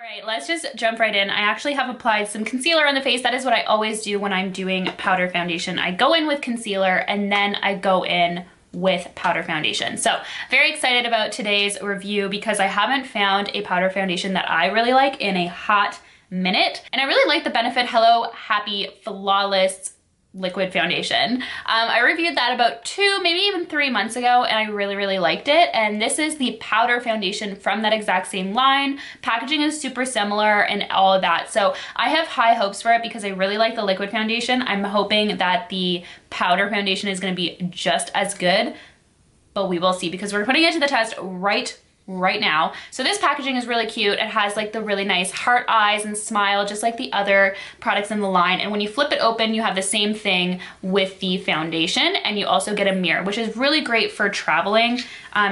Alright, let's just jump right in. I actually have applied some concealer on the face. That is what I always do when I'm doing powder foundation. I go in with concealer and then I go in with powder foundation. So very excited about today's review because I haven't found a powder foundation that I really like in a hot minute. And I really like the Benefit Hello Happy Flawless liquid foundation. I reviewed that about 2, maybe even 3 months ago, and I really liked it. And this is the powder foundation from that exact same line. Packaging is super similar and all of that. So I have high hopes for it because I really like the liquid foundation. I'm hoping that the powder foundation is gonna be just as good, but we will see because we're putting it to the test right now. So this packaging is really cute. It has like the really nice heart eyes and smile, just like the other products in the line. And when you flip it open, you have the same thing with the foundation, and you also get a mirror, which is really great for traveling.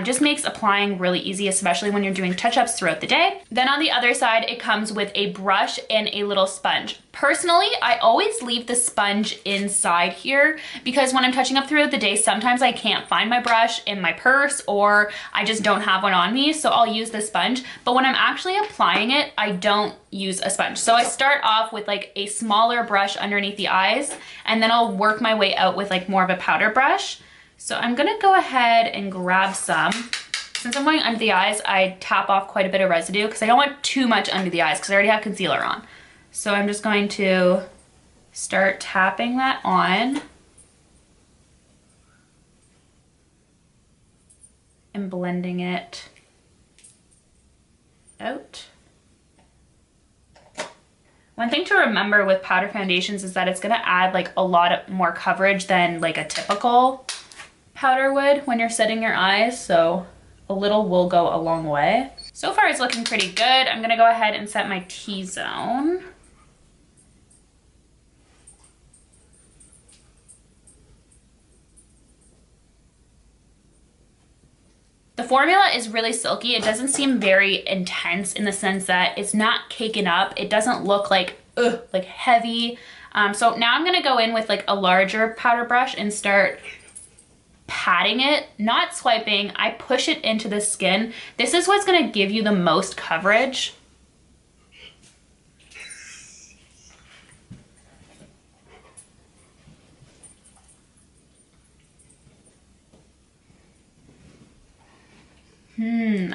Just makes applying really easy, especially when you're doing touch-ups throughout the day. Then on the other side, it comes with a brush and a little sponge. Personally, I always leave the sponge inside here because when I'm touching up throughout the day, sometimes I can't find my brush in my purse or I just don't have one on me, so I'll use the sponge. But when I'm actually applying it, I don't use a sponge. So I start off with like a smaller brush underneath the eyes, and then I'll work my way out with like more of a powder brush. So I'm gonna go ahead and grab some. Since I'm going under the eyes, I tap off quite a bit of residue because I don't want too much under the eyes because I already have concealer on. So I'm just going to start tapping that on and blending it out. One thing to remember with powder foundations is that it's gonna add like a lot more coverage than like a typical powder would when you're setting your eyes, so a little will go a long way. So far it's looking pretty good. I'm gonna go ahead and set my T-zone. The formula is really silky. It doesn't seem very intense in the sense that it's not caking up. It doesn't look like heavy. So now I'm gonna go in with like a larger powder brush and start patting it, not swiping. I push it into the skin. This is what's gonna give you the most coverage.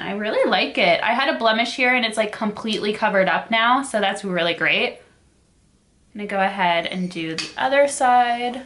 I really like it. I had a blemish here and it's like completely covered up now, so that's really great. I'm gonna go ahead and do the other side.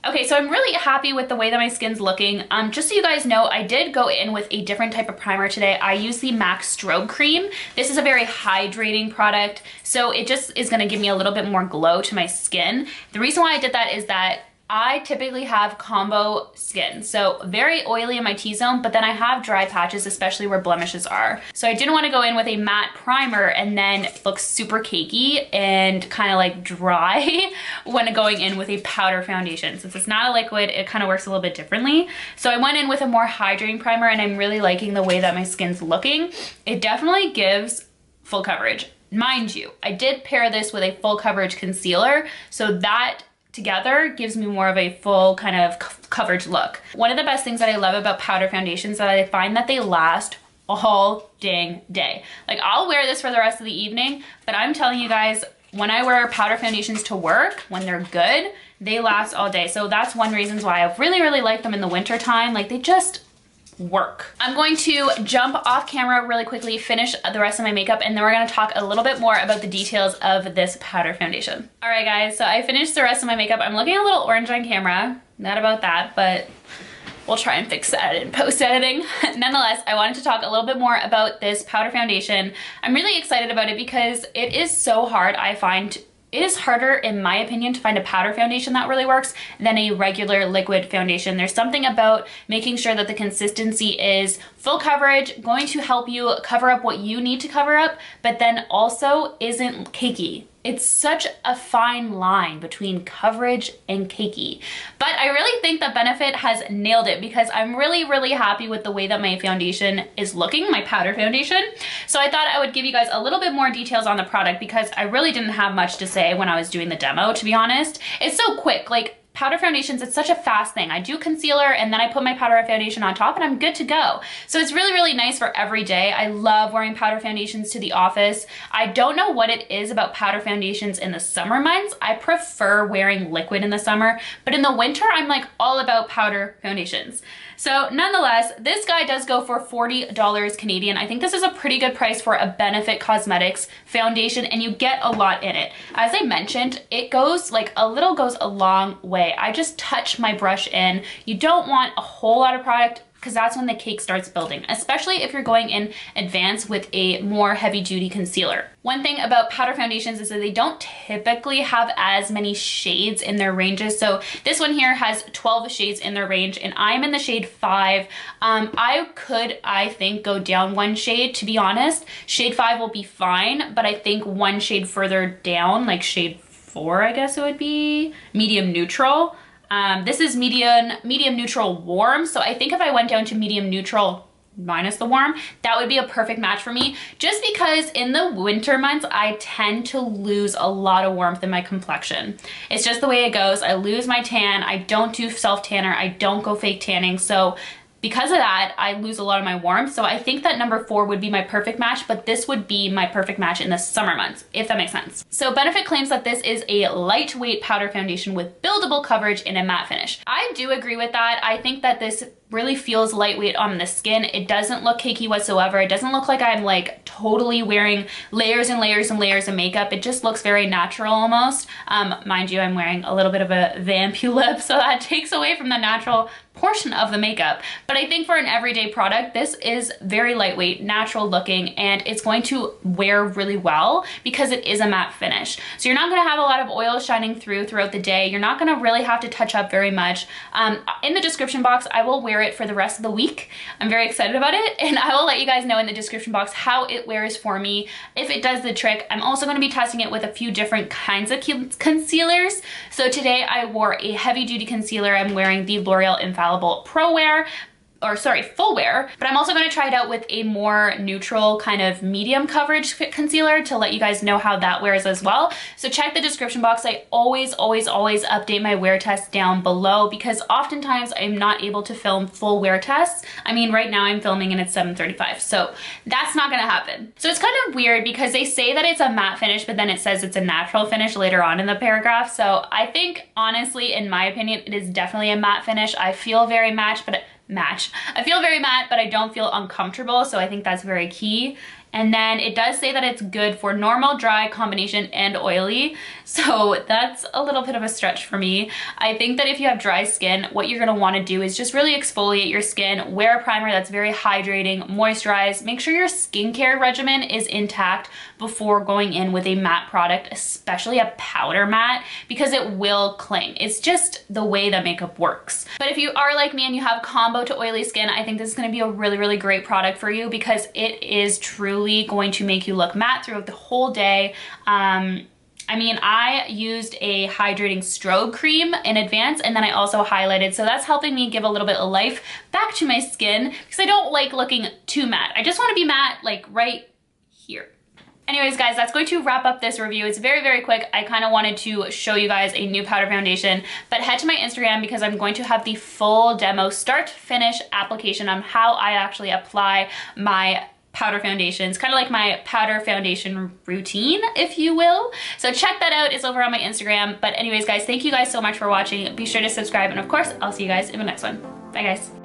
Okay, so I'm really happy with the way that my skin's looking. Just so you guys know, I did go in with a different type of primer today. I used the MAC Strobe Cream. This is a very hydrating product, so it just is gonna give me a little bit more glow to my skin. The reason why I did that is that I typically have combo skin, so very oily in my T-zone, but then I have dry patches, especially where blemishes are. So I didn't want to go in with a matte primer and then look super cakey and kind of like dry when going in with a powder foundation. Since it's not a liquid, it kind of works a little bit differently. So I went in with a more hydrating primer and I'm really liking the way that my skin's looking. It definitely gives full coverage. Mind you, I did pair this with a full coverage concealer, so that together gives me more of a full kind of coverage look. One of the best things that I love about powder foundations is that I find that they last a whole dang day. Like I'll wear this for the rest of the evening, but I'm telling you guys, when I wear powder foundations to work, when they're good, they last all day. So that's one reason why I really like them in the winter time. Like they just work. I'm going to jump off camera really quickly, finish the rest of my makeup, and then we're gonna talk a little bit more about the details of this powder foundation. All right guys, so I finished the rest of my makeup. I'm looking a little orange on camera, not about that, but we'll try and fix that in post-editing. Nonetheless, I wanted to talk a little bit more about this powder foundation. I'm really excited about it because it is so hard. I find it is harder, in my opinion, to find a powder foundation that really works than a regular liquid foundation. There's something about making sure that the consistency is full coverage, going to help you cover up what you need to cover up, but then also isn't cakey. It's such a fine line between coverage and cakey. But I really think that Benefit has nailed it because I'm really, really happy with the way that my foundation is looking, my powder foundation. So I thought I would give you guys a little bit more details on the product because I really didn't have much to say when I was doing the demo, to be honest. It's so quick, like powder foundations, it's such a fast thing. I do concealer and then I put my powder foundation on top and I'm good to go. So it's really, really nice for every day. I love wearing powder foundations to the office. I don't know what it is about powder foundations in the summer months. I prefer wearing liquid in the summer, but in the winter, I'm like all about powder foundations. So nonetheless, this guy does go for $40 Canadian. I think this is a pretty good price for a Benefit Cosmetics foundation and you get a lot in it. As I mentioned, it goes like a little goes a long way. I just touch my brush in. You don't want a whole lot of product because that's when the cake starts building, especially if you're going in advance with a more heavy duty concealer. One thing about powder foundations is that they don't typically have as many shades in their ranges. So this one here has 12 shades in their range and I'm in the shade 5. I think, go down one shade, to be honest. Shade 5 will be fine, but I think one shade further down, like shade 4, I guess it would be, medium neutral. This is medium neutral warm. So I think if I went down to medium neutral minus the warm, that would be a perfect match for me. Just because in the winter months, I tend to lose a lot of warmth in my complexion. It's just the way it goes. I lose my tan. I don't do self tanner. I don't go fake tanning. So because of that, I lose a lot of my warmth. So I think that number 4 would be my perfect match, but this would be my perfect match in the summer months, if that makes sense. So Benefit claims that this is a lightweight powder foundation with buildable coverage in a matte finish. I do agree with that. I think that this really feels lightweight on the skin. It doesn't look cakey whatsoever. It doesn't look like I'm like totally wearing layers and layers and layers of makeup. It just looks very natural almost. Mind you, I'm wearing a little bit of a vampy lip, so that takes away from the natural portion of the makeup. But I think for an everyday product, this is very lightweight, natural looking, and it's going to wear really well because it is a matte finish. So you're not gonna have a lot of oil shining throughout the day. You're not gonna really have to touch up very much. In the description box, I will wear it for the rest of the week. I'm very excited about it, and I will let you guys know in the description box how it wears for me, if it does the trick. I'm also gonna be testing it with a few different kinds of concealers. So today I wore a heavy duty concealer. I'm wearing the L'Oreal Infallible Pro Wear, or sorry, full wear, but I'm also going to try it out with a more neutral kind of medium coverage concealer to let you guys know how that wears as well. So check the description box. I always update my wear tests down below because oftentimes I'm not able to film full wear tests. I mean, right now I'm filming and it's 7:35, so that's not going to happen. So it's kind of weird because they say that it's a matte finish, but then it says it's a natural finish later on in the paragraph. So I think, honestly, in my opinion, it is definitely a matte finish. I feel very I feel very matte, but I don't feel uncomfortable, so I think that's very key. And then it does say that it's good for normal, dry, combination, and oily. So that's a little bit of a stretch for me. I think that if you have dry skin, what you're gonna wanna do is just really exfoliate your skin, wear a primer that's very hydrating, moisturize, make sure your skincare regimen is intact before going in with a matte product, especially a powder matte, because it will cling. It's just the way that makeup works. But if you are like me and you have combo to oily skin, I think this is gonna be a really, really great product for you because it is truly going to make you look matte throughout the whole day. I mean, I used a hydrating strobe cream in advance and then I also highlighted, so that's helping me give a little bit of life back to my skin because I don't like looking too matte. I just want to be matte like right here. Anyways, guys, that's going to wrap up this review. It's very, very quick. I kind of wanted to show you guys a new powder foundation, but head to my Instagram because I'm going to have the full demo start to finish application on how I actually apply my powder foundations, kind of like my powder foundation routine, if you will. So check that out. It's over on my Instagram. But anyways, guys, thank you guys so much for watching. Be sure to subscribe. And of course, I'll see you guys in the next one. Bye, guys.